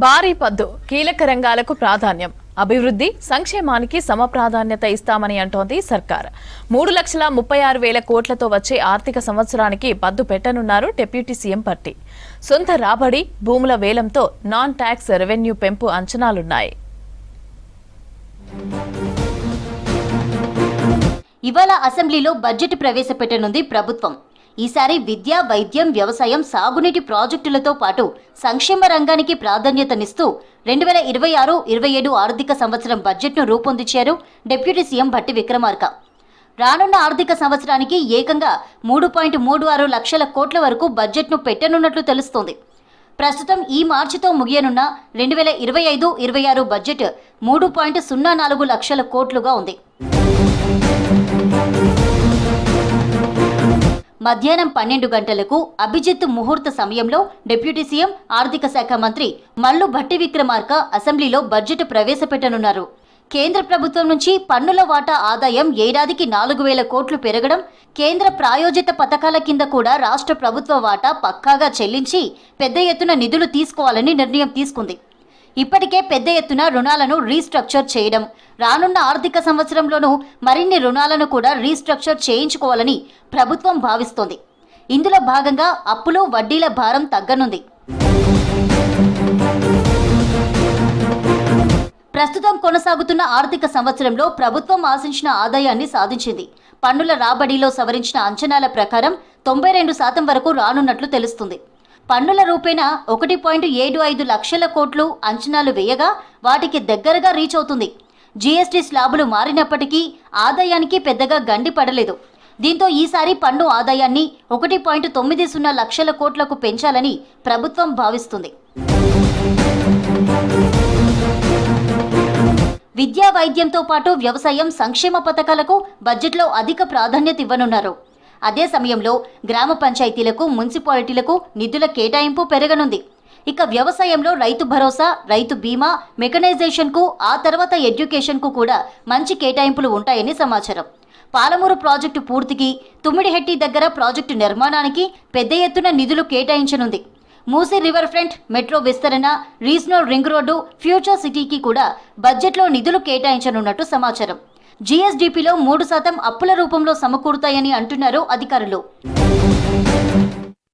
భారీ పద్దు కీలక రంగాలకు ప్రాధాన్యం, అభివృద్ధి సంక్షేమానికి సమప్రాధాన్యత ఇస్తామని అంటోంది సర్కార్. 3,36,000 కోట్లతో వచ్చే ఆర్థిక సంవత్సరానికి పద్దు పెట్టనున్నారు డిప్యూటీ సీఎం పట్టి. సొంత రాబడి, భూముల వేలంతో నాన్ ట్యాక్స్ రెవెన్యూ పెంపు అంచనాలున్నాయి. ఇవాళ అసెంబ్లీలో బడ్జెట్ ప్రవేశపెట్టనుంది ప్రభుత్వం. ఈసారి విద్య, వైద్యం, వ్యవసాయం, సాగునీటి ప్రాజెక్టులతో పాటు సంక్షేమ రంగానికి ప్రాధాన్యతనిస్తూ 2026-27 ఆర్థిక సంవత్సరం బడ్జెట్ను రూపొందించారు డిప్యూటీ సీఎం భట్టి విక్రమార్క. రానున్న ఆర్థిక సంవత్సరానికి ఏకంగా 3.36 లక్షల కోట్ల వరకు బడ్జెట్ను పెట్టనున్నట్లు తెలుస్తోంది. ప్రస్తుతం ఈ మార్చితో ముగియనున్న 2025-26 బడ్జెట్ 3.04 లక్షల కోట్లుగా ఉంది. మధ్యాహ్నం 12 గంటలకు అభిజిత్ ముహూర్త సమయంలో డిప్యూటీ సీఎం ఆర్థిక శాఖ మంత్రి మల్లు భట్టి విక్రమార్క అసెంబ్లీలో బడ్జెట్ ప్రవేశపెట్టనున్నారు. కేంద్ర ప్రభుత్వం నుంచి పన్నుల వాటా ఆదాయం ఏడాదికి 4,000 కోట్లు పెరగడం, కేంద్ర ప్రాయోజిత పథకాల కింద కూడా రాష్ట్ర ప్రభుత్వ వాటా పక్కాగా చెల్లించి పెద్ద ఎత్తున నిధులు తీసుకోవాలని నిర్ణయం తీసుకుంది. ఇప్పటికే పెద్ద ఎత్తున రుణాలను రీస్ట్రక్చర్ చేయడం, రానున్న ఆర్థిక సంవత్సరంలోనూ మరిన్ని రుణాలను కూడా రీస్ట్రక్చర్ చేయించుకోవాలని ప్రభుత్వం భావిస్తోంది. ఇందులో భాగంగా అప్పులు, వడ్డీల భారం తగ్గనుంది. ప్రస్తుతం కొనసాగుతున్న ఆర్థిక సంవత్సరంలో ప్రభుత్వం ఆశించిన ఆదాయాన్ని సాధించింది. పన్నుల రాబడిలో సవరించిన అంచనాల ప్రకారం 92% వరకు రానున్నట్లు తెలుస్తుంది. పన్నుల రూపేణా 1.75 లక్షల కోట్లు అంచనాలు వేయగా వాటికి దగ్గరగా రీచ్ అవుతుంది. జీఎస్టీ స్లాబులు మారినప్పటికీ ఆదాయానికి పెద్దగా గండి పడలేదు. దీంతో ఈసారి పన్ను ఆదాయాన్ని 1.90 లక్షల కోట్లకు పెంచాలని ప్రభుత్వం భావిస్తుంది. విద్యా, వైద్యంతో పాటు వ్యవసాయం, సంక్షేమ పథకాలకు బడ్జెట్లో అధిక ప్రాధాన్యత ఇవ్వనున్నారు. అదే సమయంలో గ్రామ పంచాయతీలకు, మున్సిపాలిటీలకు నిధుల కేటాయింపు పెరగనుంది. ఇక వ్యవసాయంలో రైతు భరోసా, రైతు బీమా, మెకనైజేషన్కు, ఆ తర్వాత ఎడ్యుకేషన్కు కూడా మంచి కేటాయింపులు ఉంటాయని సమాచారం. పాలమూరు ప్రాజెక్టు పూర్తికి, తుమ్మిడిహెట్టి దగ్గర ప్రాజెక్టు నిర్మాణానికి పెద్ద ఎత్తున నిధులు కేటాయించనుంది. మూసీ రివర్ ఫ్రంట్, మెట్రో విస్తరణ, రీజనల్ రింగ్ రోడ్డు, ఫ్యూచర్ సిటీకి కూడా బడ్జెట్లో నిధులు కేటాయించనున్నట్టు సమాచారం. జీఎస్డీపీలో 3% అప్పుల రూపంలో సమకూరుతాయని అంటున్నారు అధికారులు.